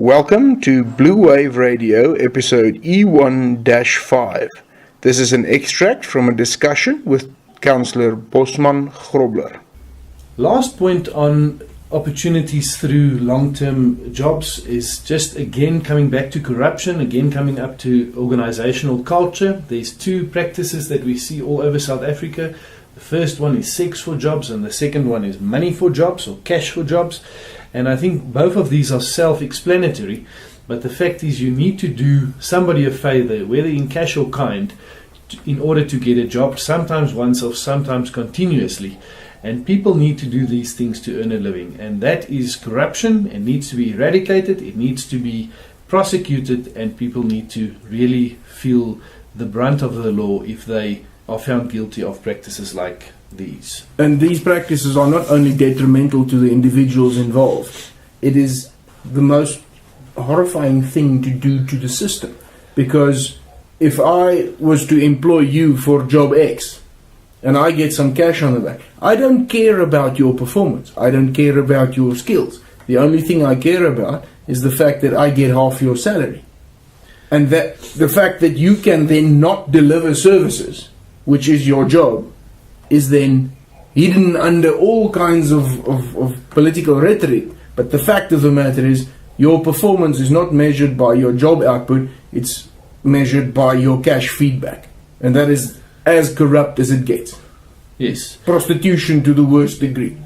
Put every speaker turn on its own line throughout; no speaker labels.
Welcome to Blue Wave Radio, episode E1-5. This is an extract from a discussion with Councillor Bosman Grobler.
Last point on opportunities through long-term jobs is just again coming back to corruption, again coming up to organizational culture. There's two practices that we see all over South Africa. The first one is sex for jobs and the second one is money for jobs or cash for jobs. And I think both of these are self-explanatory, but the fact is you need to do somebody a favor, whether in cash or kind, in order to get a job, sometimes once or sometimes continuously. And people need to do these things to earn a living. And that is corruption. It needs to be eradicated. It needs to be prosecuted. And people need to really feel the brunt of the law if they are found guilty of practices like these.
And these practices are not only detrimental to the individuals involved, it is the most horrifying thing to do to the system. Because if I was to employ you for job X and I get some cash on the back, I don't care about your performance. I don't care about your skills. The only thing I care about is the fact that I get half your salary. And that the fact that you can then not deliver services, which is your job, is then hidden under all kinds of political rhetoric. But the fact of the matter is your performance is not measured by your job output, it's measured by your cash feedback. And that is as corrupt as it gets.
Yes.
Prostitution to the worst degree.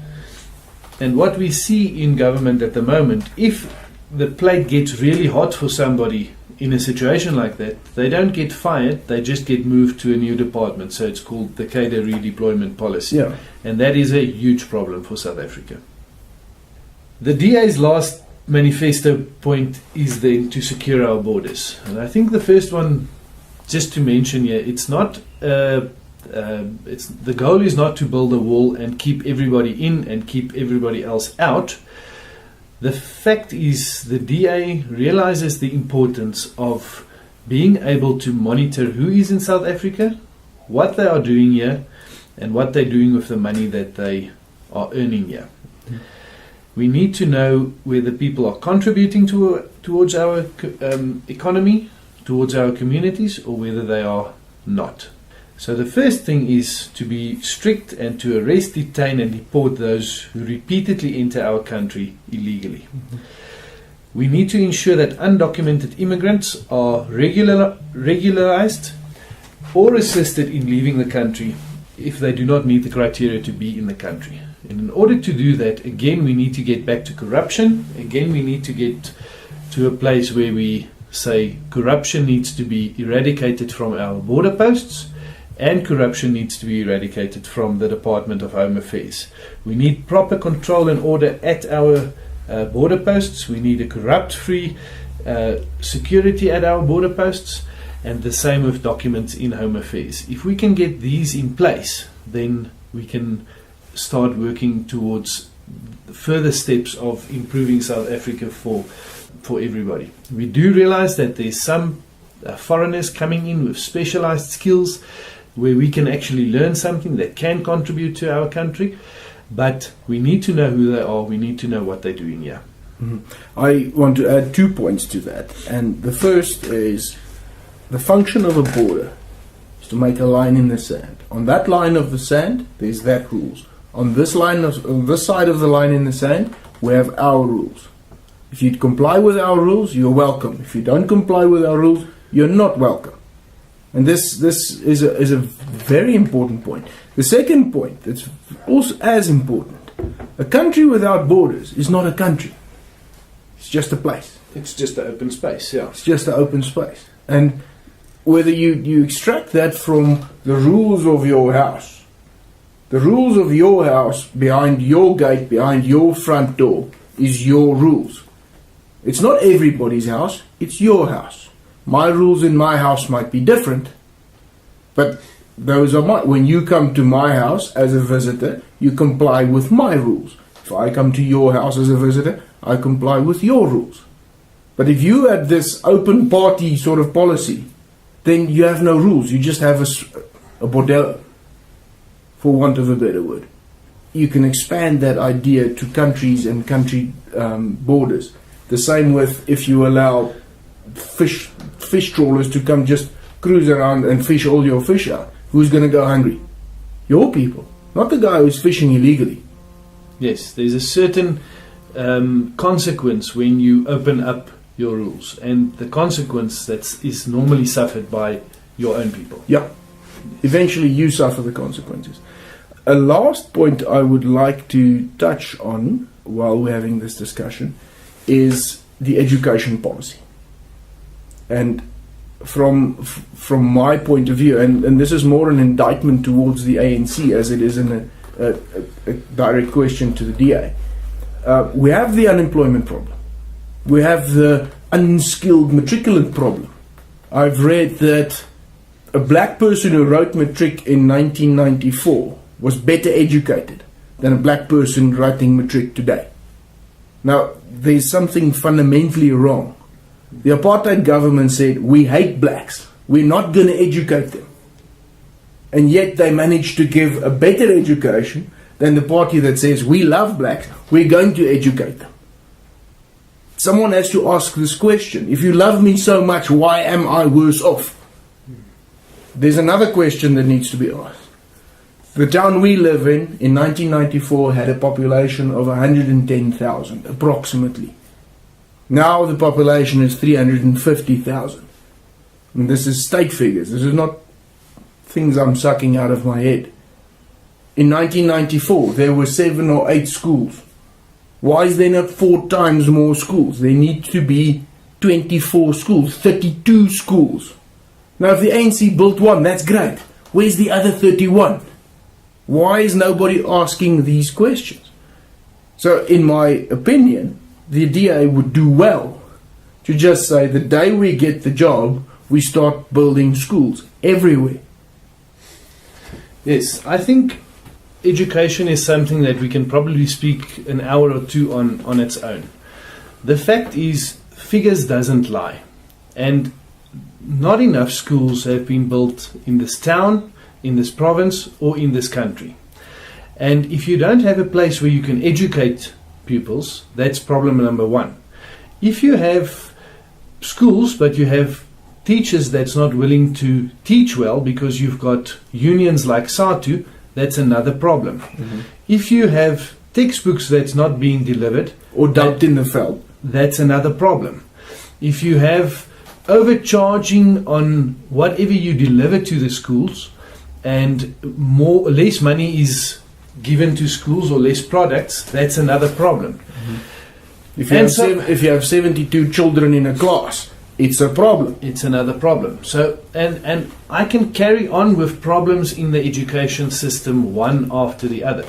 And what we see in government at the moment, if the plate gets really hot for somebody in a situation like that, they don't get fired, they just get moved to a new department. So it's called the cadre redeployment policy.
Yeah.
And that is a huge problem for South Africa. The DA's last manifesto point is then to secure our borders. And I think the first one, just to mention here, it's not the goal is not to build a wall and keep everybody in and keep everybody else out. The fact is the DA realizes the importance of being able to monitor who is in South Africa, what they are doing here, and what they're doing with the money that they are earning here. We need to know whether people are contributing towards our economy, towards our communities, or whether they are not. So the first thing is to be strict and to arrest, detain and deport those who repeatedly enter our country illegally. We need to ensure that undocumented immigrants are regularized or assisted in leaving the country if they do not meet the criteria to be in the country. And in order to do that, again, we need to get back to corruption. Again, we need to get to a place where we say corruption needs to be eradicated from our border posts. And corruption needs to be eradicated from the Department of Home Affairs. We need proper control and order at our border posts. We need a corrupt-free security at our border posts, and the same with documents in Home Affairs. If we can get these in place, then we can start working towards further steps of improving South Africa for everybody. We do realize that there's some foreigners coming in with specialized skills where we can actually learn something that can contribute to our country, but we need to know who they are, we need to know what they're doing here.
I want to add 2 points to that. And the first is the function of a border is to make a line in the sand. On that line of the sand, there's that rules. On this side of the line in the sand, we have our rules. If you comply with our rules, you're welcome. If you don't comply with our rules, you're not welcome. And this is a very important point. The second point that's also as important, a country without borders is not a country. It's just a place.
It's just an open space, yeah.
It's just an open space. And whether you extract that from the rules of your house, the rules of your house behind your gate, behind your front door, is your rules. It's not everybody's house, it's your house. My rules in my house might be different, but those are mine. When you come to my house as a visitor, you comply with my rules. If I come to your house as a visitor, I comply with your rules. But if you had this open party sort of policy, then you have no rules. You just have a bordello, for want of a better word. You can expand that idea to countries and country borders. The same with if you allow fish trawlers to come just cruise around and fish all your fish out. Who's going to go hungry? Your people, not the guy who's fishing illegally.
Yes, there's a certain consequence when you open up your rules, and the consequence is normally suffered by your own people.
Yeah, eventually you suffer the consequences. A last point I would like to touch on while we're having this discussion is the education policy. And from my point of view, and this is more an indictment towards the ANC as it is a direct question to the DA, we have the unemployment problem. We have the unskilled matriculant problem. I've read that a black person who wrote matric in 1994 was better educated than a black person writing matric today. Now, there's something fundamentally wrong. The apartheid government said, we hate blacks, we're not going to educate them. And yet they managed to give a better education than the party that says, we love blacks, we're going to educate them. Someone has to ask this question. If you love me so much, why am I worse off? There's another question that needs to be asked. The town we live in 1994, had a population of 110,000, approximately. Now the population is 350,000. And this is state figures. This is not things I'm sucking out of my head. In 1994, there were 7 or 8 schools. Why is there not 4 times more schools? There need to be 24 schools, 32 schools. Now, if the ANC built one, that's great. Where's the other 31? Why is nobody asking these questions? So, in my opinion, the DA would do well to just say the day we get the job, we start building schools everywhere.
Yes, I think education is something that we can probably speak an hour or two on its own. The fact is, figures doesn't lie. And not enough schools have been built in this town, in this province, or in this country. And if you don't have a place where you can educate pupils, that's problem number 1. If you have schools, but you have teachers that's not willing to teach well because you've got unions like SATU, that's another problem. Mm-hmm. If you have textbooks that's not being delivered,
or dumped in the veld,
that's another problem. If you have overcharging on whatever you deliver to the schools, and less money is given to schools or less products, that's another problem.
Mm-hmm. If you have 72 children in a class, it's a problem.
It's another problem. So, and I can carry on with problems in the education system one after the other.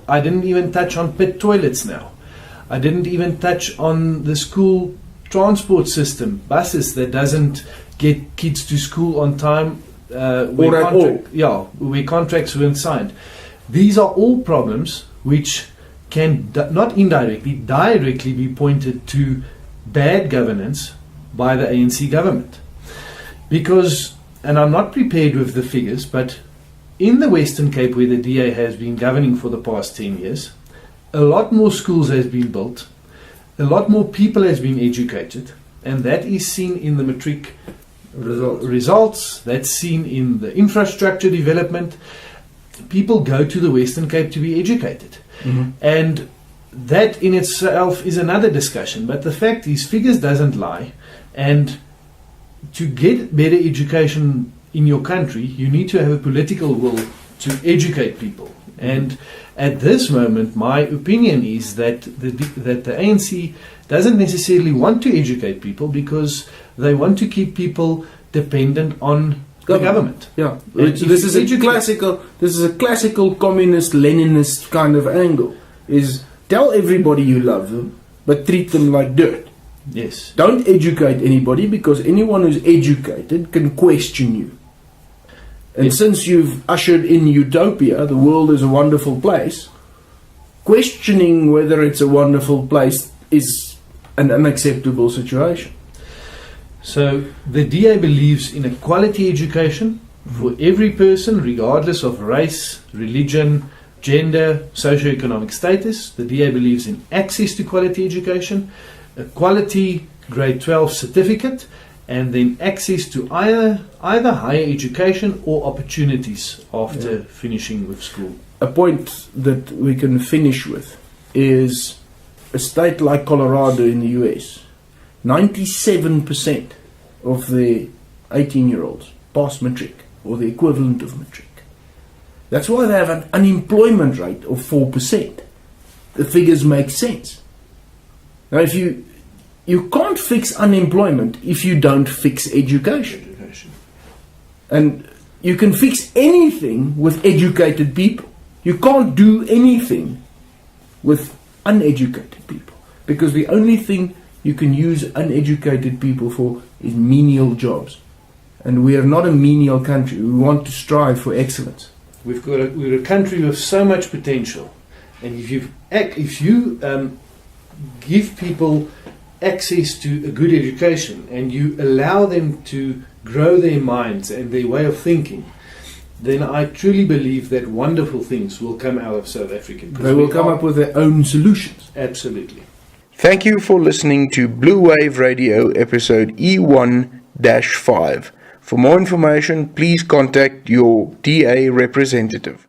I didn't even touch on pit toilets now. I didn't even touch on the school transport system, buses that doesn't get kids to school on time. Where contracts weren't signed. These are all problems which can not indirectly, directly be pointed to bad governance by the ANC government. Because, and I'm not prepared with the figures, but in the Western Cape, where the DA has been governing for the past 10 years, a lot more schools has been built, a lot more people has been educated, and that is seen in the matric results, that's seen in the infrastructure development. People go to the Western Cape to be educated. Mm-hmm. And that in itself is another discussion. But the fact is, figures doesn't lie. And to get better education in your country, you need to have a political will to educate people. And at this moment, my opinion is that the ANC doesn't necessarily want to educate people because they want to keep people dependent on the government.
Yeah, this is a classical communist Leninist kind of angle. Is tell everybody you love them, but treat them like dirt.
Yes.
Don't educate anybody because anyone who's educated can question you. And since you've ushered in utopia, the world is a wonderful place, questioning whether it's a wonderful place is an unacceptable situation.
So the DA believes in a quality education for every person, regardless of race, religion, gender, socioeconomic status. The DA believes in access to quality education. a quality grade 12 certificate, and then access to either higher education or opportunities after finishing with school.
A point that we can finish with is a state like Colorado in the US. 97% of the 18-year-olds pass matric, or the equivalent of matric. That's why they have an unemployment rate of 4%. The figures make sense. Now, if you can't fix unemployment if you don't fix education. And you can fix anything with educated people. You can't do anything with uneducated people, because the only thing you can use uneducated people for is menial jobs. And we are not a menial country. We want to strive for excellence.
We're a country with so much potential, and if you give people access to a good education and you allow them to grow their minds and their way of thinking, then I truly believe that wonderful things will come out of South Africa.
They will come up with their own solutions.
Absolutely.
Thank you for listening to Blue Wave Radio episode E1-5. For more information, please contact your DA representative.